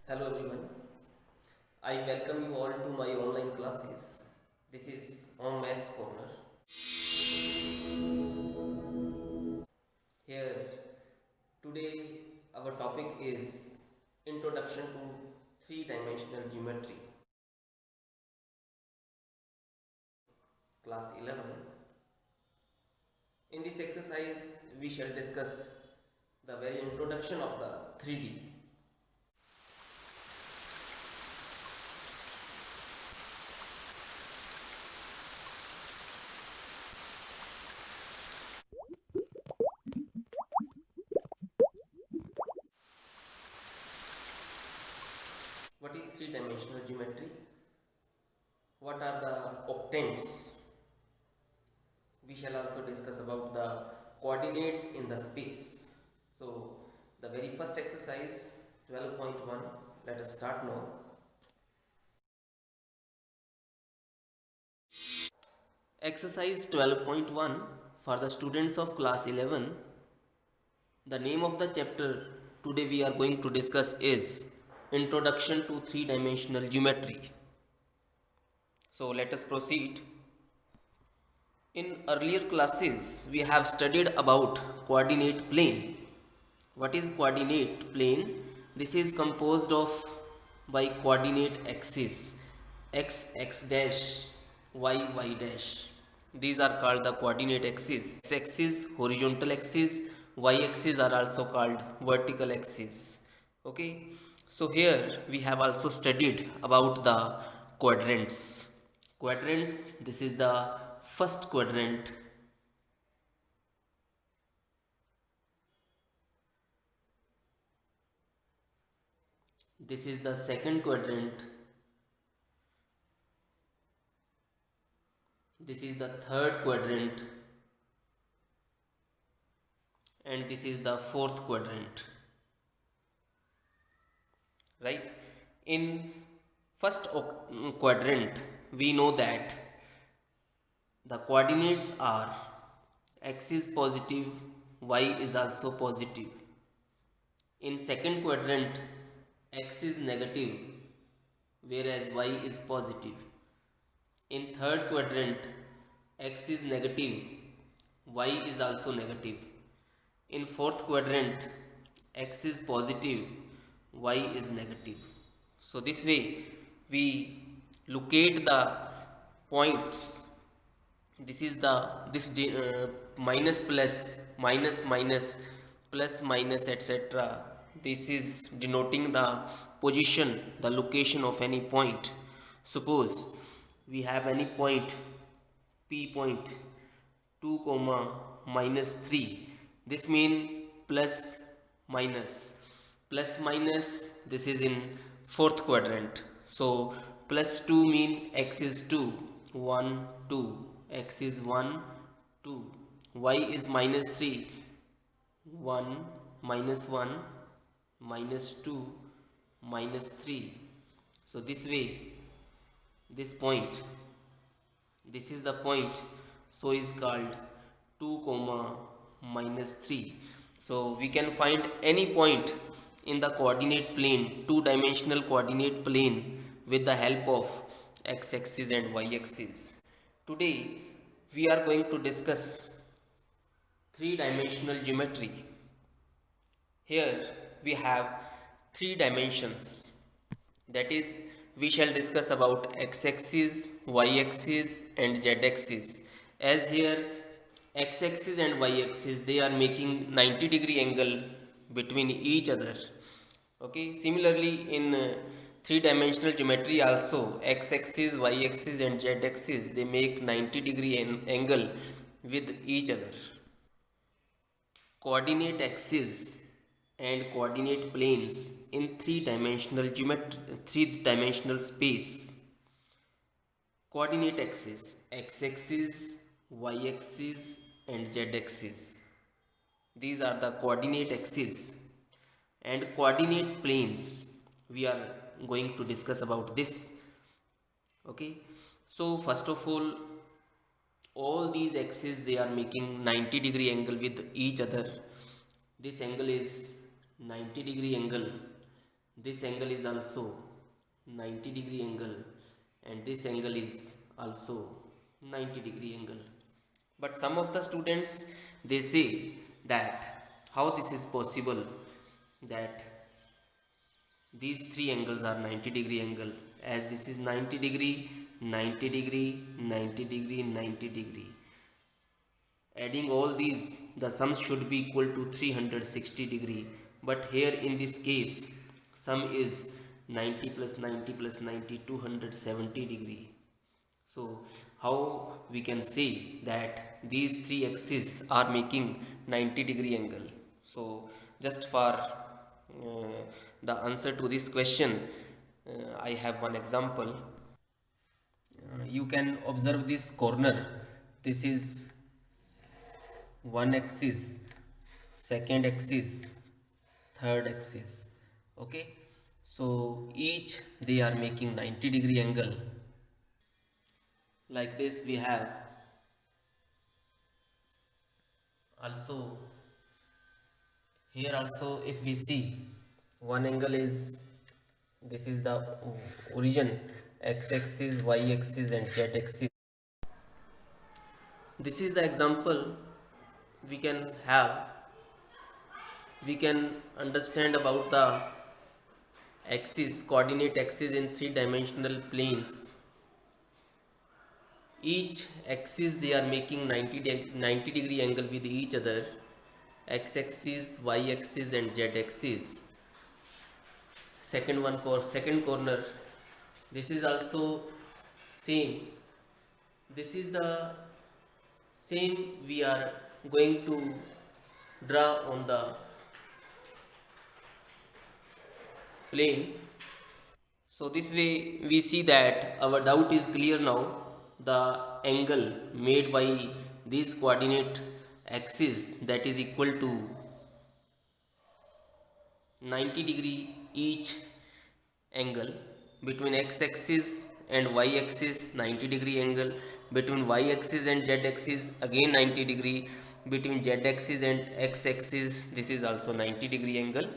Hello everyone. I welcome you all to my online classes. This is On Maths Corner. Here today our topic is Introduction to Three-Dimensional Geometry, class 11. In this exercise we shall discuss the very introduction of the 3D. What is three-dimensional geometry? What are the octants? We shall also discuss about the coordinates in the space. So the very first exercise 12.1, let us start now. Exercise 12.1 for the students of class 11. The name of the chapter today we are going to discuss is Introduction to Three-Dimensional Geometry. So let us proceed. In earlier classes, we have studied about coordinate plane. What is coordinate plane? This is composed of by coordinate axes x dash, y dash. These are called the coordinate axes. X axis, horizontal axis, y axis are also called vertical axis. Okay, so here we have also studied about the quadrants. Quadrants, this is the first quadrant. This is the second quadrant. This is the third quadrant. And this is the fourth quadrant. Right? In first quadrant, we know that the coordinates are x is positive, y is also positive. In second quadrant, x is negative, whereas y is positive. In third quadrant, x is negative, y is also negative. In fourth quadrant, x is positive, y is negative. So this way we locate the points. This is the minus plus, minus minus, plus minus, etc. This is denoting the position, the location of any point. Suppose we have any point p point 2 comma minus 3. This mean plus minus. Plus minus, this is in fourth quadrant. So plus 2 mean x is 2, 1, 2. X is 1, 2. Y is minus 3, 1, minus 1, minus 2, minus 3. So this way, this point, this is the point, so is called 2 comma minus 3. So we can find any point in the coordinate plane, two-dimensional coordinate plane, with the help of x-axis and y-axis. Today we are going to discuss three-dimensional geometry. Here we have three dimensions. That is, we shall discuss about x-axis, y-axis and z-axis. As here x-axis and y-axis, they are making 90-degree angle between each other. Okay, similarly in three-dimensional geometry also, x-axis, y-axis and z-axis, they make 90-degree angle with each other. Coordinate axes and coordinate planes in three-dimensional geometry, three-dimensional space. Coordinate axes, x-axis, y-axis and z-axis. These are the coordinate axes. And coordinate planes, we are going to discuss about this. Okay, so first of all these axes, they are making 90-degree angle with each other. This angle is 90-degree angle. this angle is also 90-degree angle, and this angle is also 90-degree angle. But some of the students, they say that how this is possible, that these three angles are 90-degree angle, as this is 90-degree, 90-degree, 90-degree, 90-degree. Adding all these, the sum should be equal to 360 degree. But here in this case, sum is 90 plus 90 plus 90, 270 degree. So how we can say that these three axes are making 90-degree angle? So just for the answer to this question, I have one example. You can observe this corner. This is one axis, second axis, third axis. Okay, so each they are making 90-degree angle. Like this we have also. Here also, if we see, one angle is, this is the origin, x axis, y axis, and z axis. This is the example we can have. We can understand about the axis, coordinate axis in three-dimensional planes. Each axis they are making 90 degree angle with each other, x axis, y axis, and z axis. Second corner, this is also same. This is the same we are going to draw on the plane. So this way we see that our doubt is clear now. The angle made by this coordinate axis, that is equal to 90 degree each angle. Between x axis and y axis, 90 degree angle. Between y axis and z axis, again 90 degree. Between z axis and x axis, this is also 90 degree angle.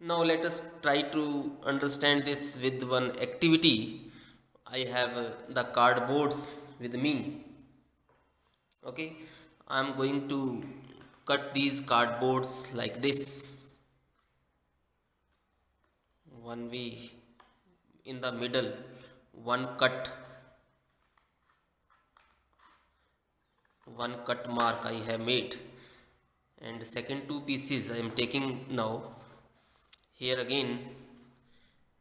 Now let us try to understand this with one activity. I have the cardboards with me. Okay, I am going to cut these cardboards like this. One way in the middle, one cut mark I have made, and second two pieces I am taking now. Here again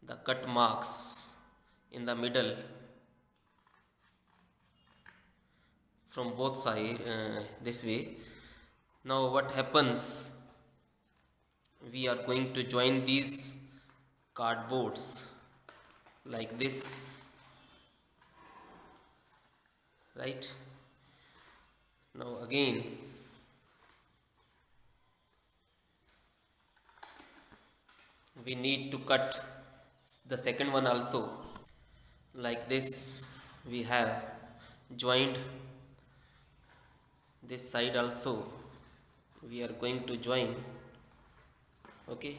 the cut marks in the middle from both sides, this way. Now what happens, we are going to join these cardboards like this, right? Now again we need to cut the second one also. Like this we have joined this side also, we are going to join. Okay,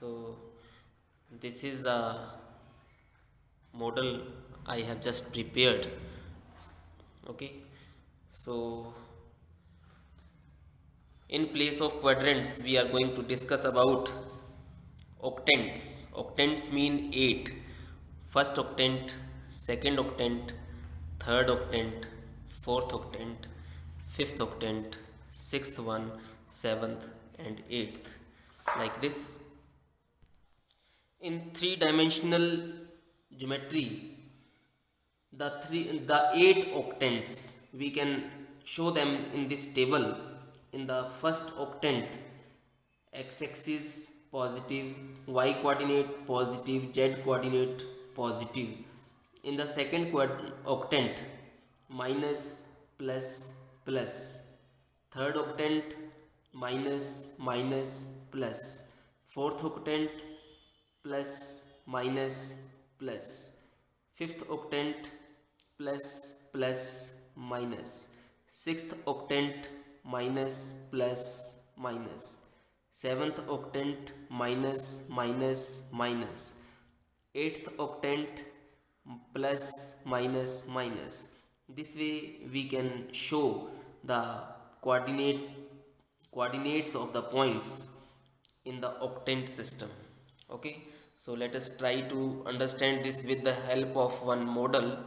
so this is the model I have just prepared. Okay, so in place of quadrants we are going to discuss about octants. Octants mean 8. First octant, second octant, third octant, fourth octant, fifth octant, sixth one, seventh, and eighth. Like this. In three-dimensional geometry, the 8 octants we can show them in this table. In the first octant, x-axis positive, y coordinate positive, z coordinate positive. In the second octant, minus, plus, plus. Third octant, minus, minus, plus. Fourth octant, plus, minus, plus. Fifth octant, plus, plus, minus. Sixth octant, minus, plus, minus. 7th octant minus minus minus, 8th octant plus minus minus. This way we can show the coordinates of the points in the octant system. Okay, so let us try to understand this with the help of one model.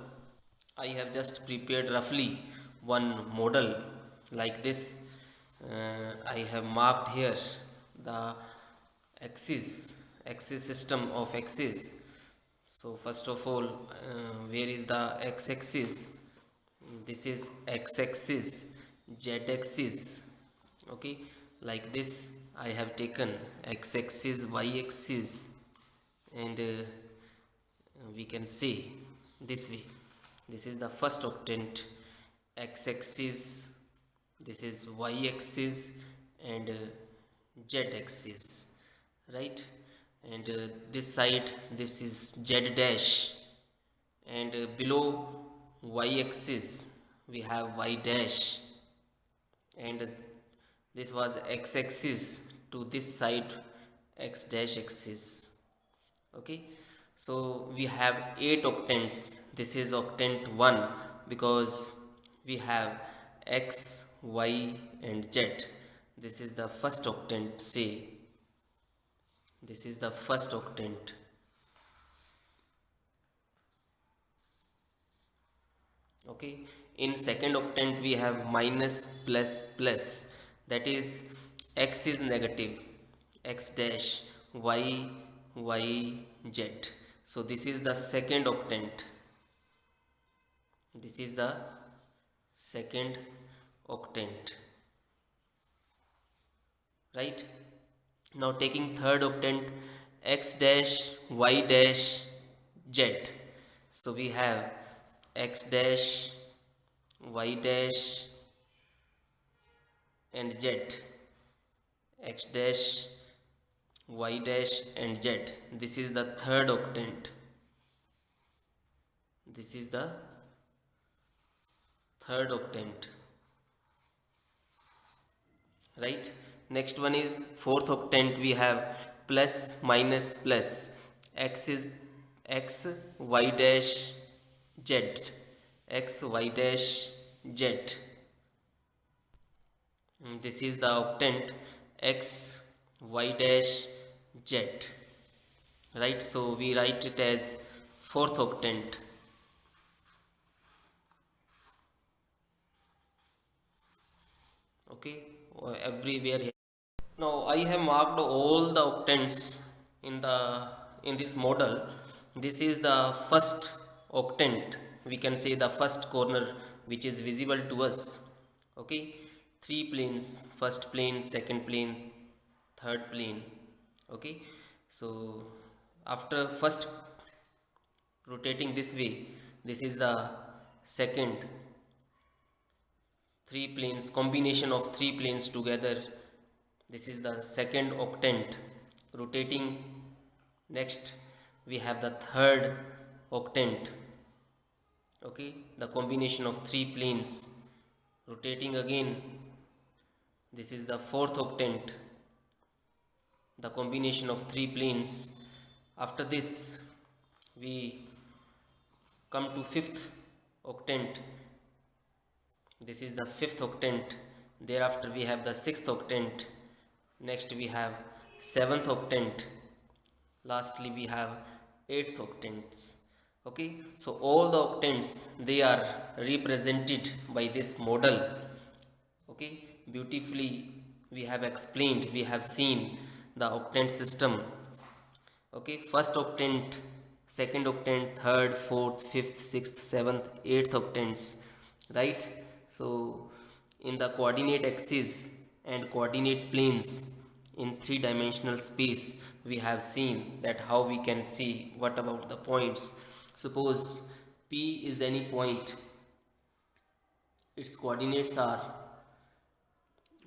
I have just prepared roughly one model like this. I have marked here the axis axis system of axis. So first of all, where is the x-axis? This is x-axis, z-axis. Okay, like this I have taken x-axis, y-axis, and we can say this way. This is the first octant, x-axis, this is y-axis, and z-axis, right? And this side, this is z dash, and below y-axis we have y dash, and this was x-axis to this side, x dash axis. Okay, so we have 8 octants. This is octant 1 because we have x, y, and z. This is the first octant. Say this is the first octant. Okay, in second octant we have minus plus plus, that is x is negative, x dash, y, y, z. So this is the second octant. This is the second octant, right? Now taking third octant, x dash, y dash, z. So we have x dash, y dash, and z, x dash, y dash, and z. This is the third octant. This is the third octant, right? Next one is fourth octant. We have plus minus plus, x is x, y dash, z, x, y dash, z. This is the octant, x, y dash, z, right? So we write it as fourth octant. Okay, everywhere here. Now I have marked all the octants in this model. This is the first octant, we can say the first corner which is visible to us. Okay, three planes: first plane, second plane, third plane. Okay, so after first rotating this way, this is the second, three planes, combination of three planes together. This is the second octant rotating. Next we have the third octant. Okay, the combination of three planes rotating again. This is the fourth octant, the combination of three planes. After this we come to fifth octant. This is the fifth octant. Thereafter we have the sixth octant. Next we have seventh octant. Lastly we have eighth octants. Okay, so all the octants, they are represented by this model. Okay, beautifully we have explained, we have seen the octant system. Okay, first octant, second octant, third, fourth, fifth, sixth, seventh, eighth octants, right? So in the coordinate axis and coordinate planes in three-dimensional space, we have seen that how we can see what about the points. Suppose P is any point, its coordinates are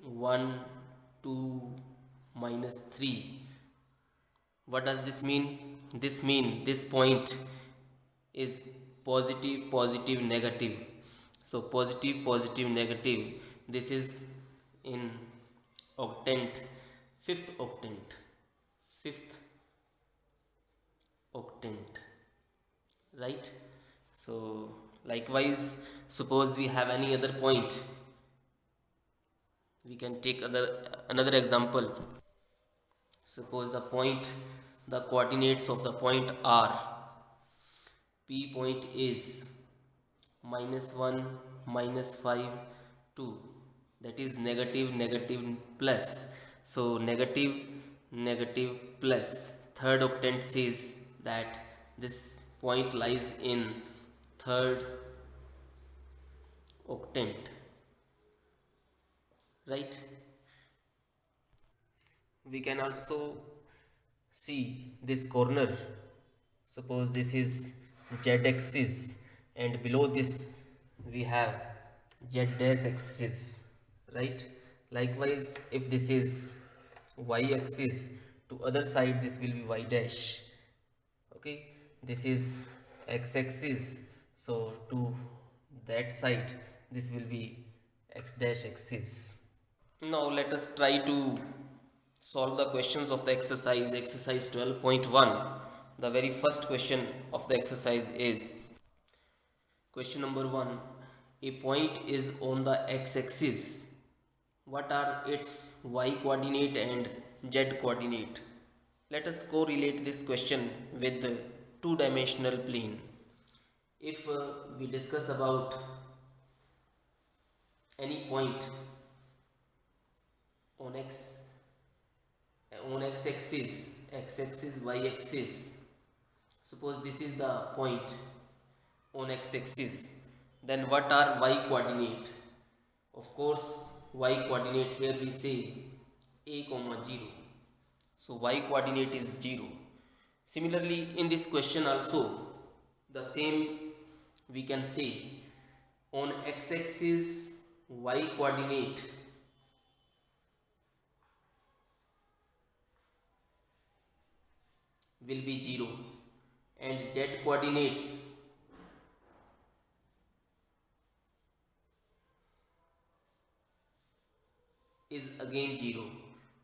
1, 2, minus 3. What does this mean? This mean this point is positive, positive, negative. So positive, positive, negative. This is in octant fifth octant, fifth octant, right? So likewise, suppose we have any other point, we can take another example. Suppose the point, the coordinates of the point are, P point is -1, -5, 2, that is negative, negative, plus. So negative, negative, plus. Third octant says that this point lies in third octant, right? We can also see this corner. Suppose this is z axis and below this we have z dash axis, right? Likewise, if this is y axis, to other side this will be y dash. Okay, this is x axis, so to that side this will be x dash axis. Now let us try to solve the questions of the exercise 12.1. The very first question of the exercise is question number 1. A point is on the x-axis. What are its y coordinate and z coordinate? Let us correlate this question with the two-dimensional plane. If we discuss about any point on x-axis, y-axis. Suppose this is the point on x-axis, then what are y coordinate? Of course, y coordinate here we say a comma 0, so y coordinate is 0. Similarly, in this question also the same we can say. On x-axis, y coordinate will be 0 and z coordinates is again 0.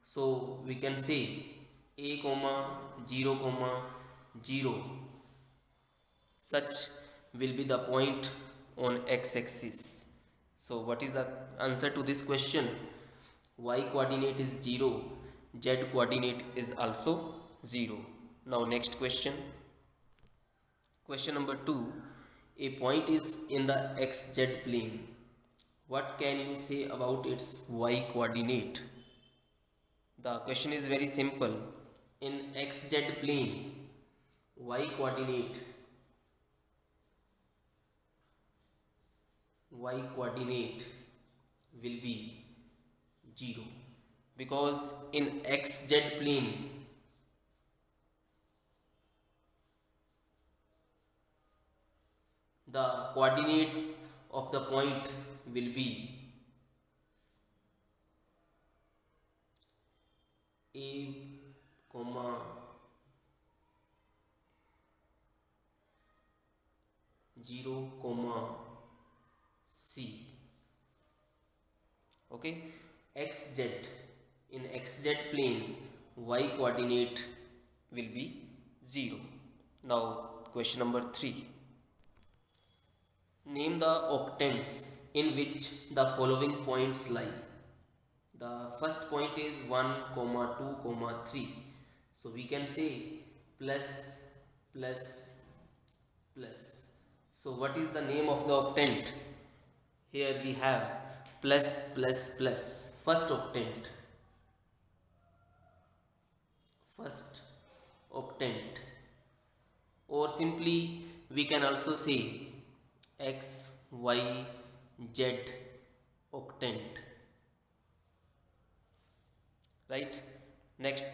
So we can say a comma 0 comma 0, such will be the point on x-axis. So what is the answer to this question? Y coordinate is 0, z coordinate is also 0. Now next question. Question number 2. A point is in the xz plane. What can you say about its y coordinate? The question is very simple. In xz plane, y coordinate will be 0, because in xz plane the coordinates of the point will be a comma 0 comma c. Okay, xz, in xz plane y coordinate will be 0. Now question number 3. Name the octants in which the following points lie. The first point is 1 comma 2 comma 3, so we can say plus plus plus. So what is the name of the octant? Here we have plus plus plus, first octant, first octant. Or simply we can also say x y z octant, right? Next,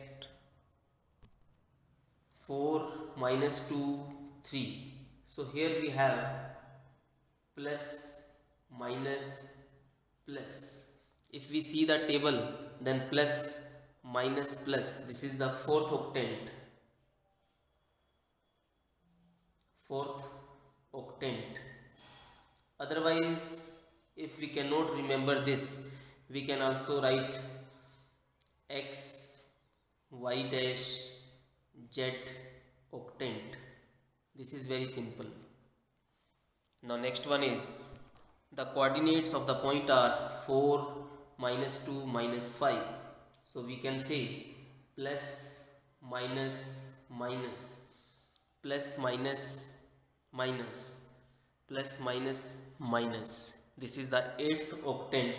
4 minus 2 3, so here we have plus minus plus. If we see the table, then plus minus plus, this is the fourth octant, fourth octant. Otherwise, if we cannot remember this, we can also write x y dash z octant. This is very simple. Now next one is the coordinates of the point are 4, minus 2, minus 5. So we can say plus, minus, minus, plus, minus, minus, plus, minus, minus. This is the 8th octant.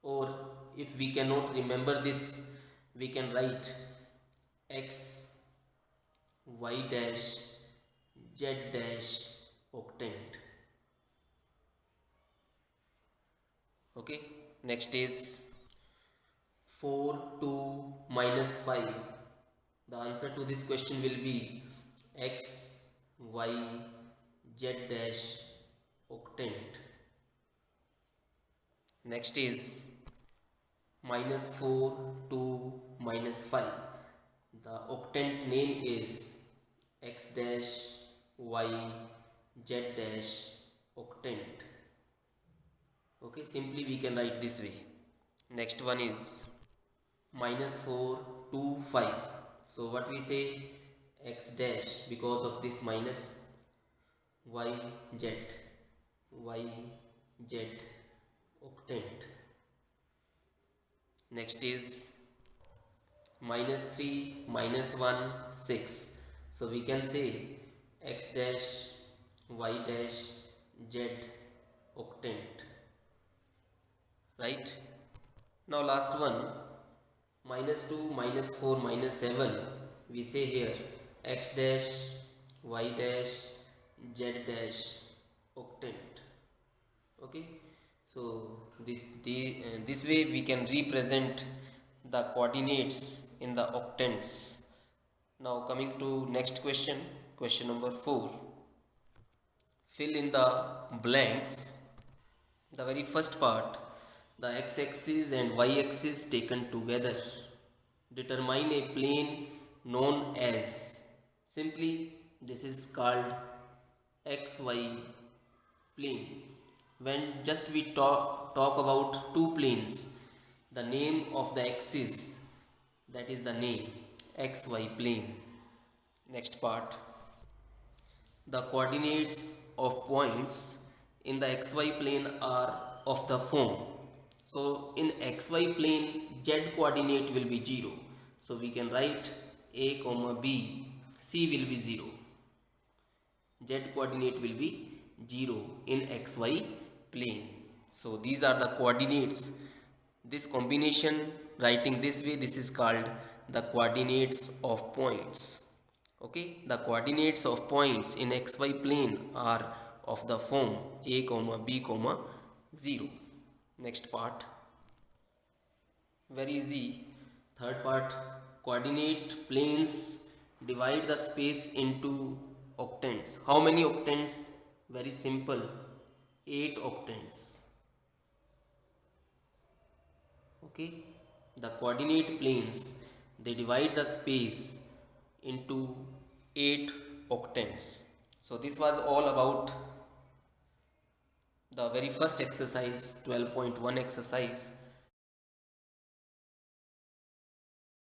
Or if we cannot remember this, we can write x y dash z dash octant. Okay, next is 4, 2, minus 5. The answer to this question will be x y z dash octant. Next is minus 4, 2, minus 5. The octant name is x dash y z dash octant. Okay, simply we can write this way. Next one is minus 4, 2, 5. So what we say, x dash, because of this minus, y z octant. Next is minus 3, minus 1, 6. So we can say x dash y dash z octant. Right? Now last one, minus 2, minus 4, minus 7. We say here x dash y dash z dash octant. Okay, so this way we can represent the coordinates in the octants. Now coming to next question, question number 4. Fill in the blanks. The very first part, the x-axis and y-axis taken together determine a plane known as, simply this is called xy plane. When just we talk about two planes, the name of the axis, that is the name xy plane. Next part, the coordinates of points in the xy plane are of the form. So in xy plane, z coordinate will be 0. So we can write a comma b, c will be 0. Z coordinate will be 0 in xy plane. So these are the coordinates. This combination, writing this way, this is called the coordinates of points. Okay, the coordinates of points in xy plane are of the form a comma b comma 0. Next part, very easy. Third part, coordinate planes divide the space into octants. How many octants? Very simple, 8 octants. Okay, the coordinate planes, they divide the space into 8 octants. So this was all about the very first exercise, 12.1 exercise.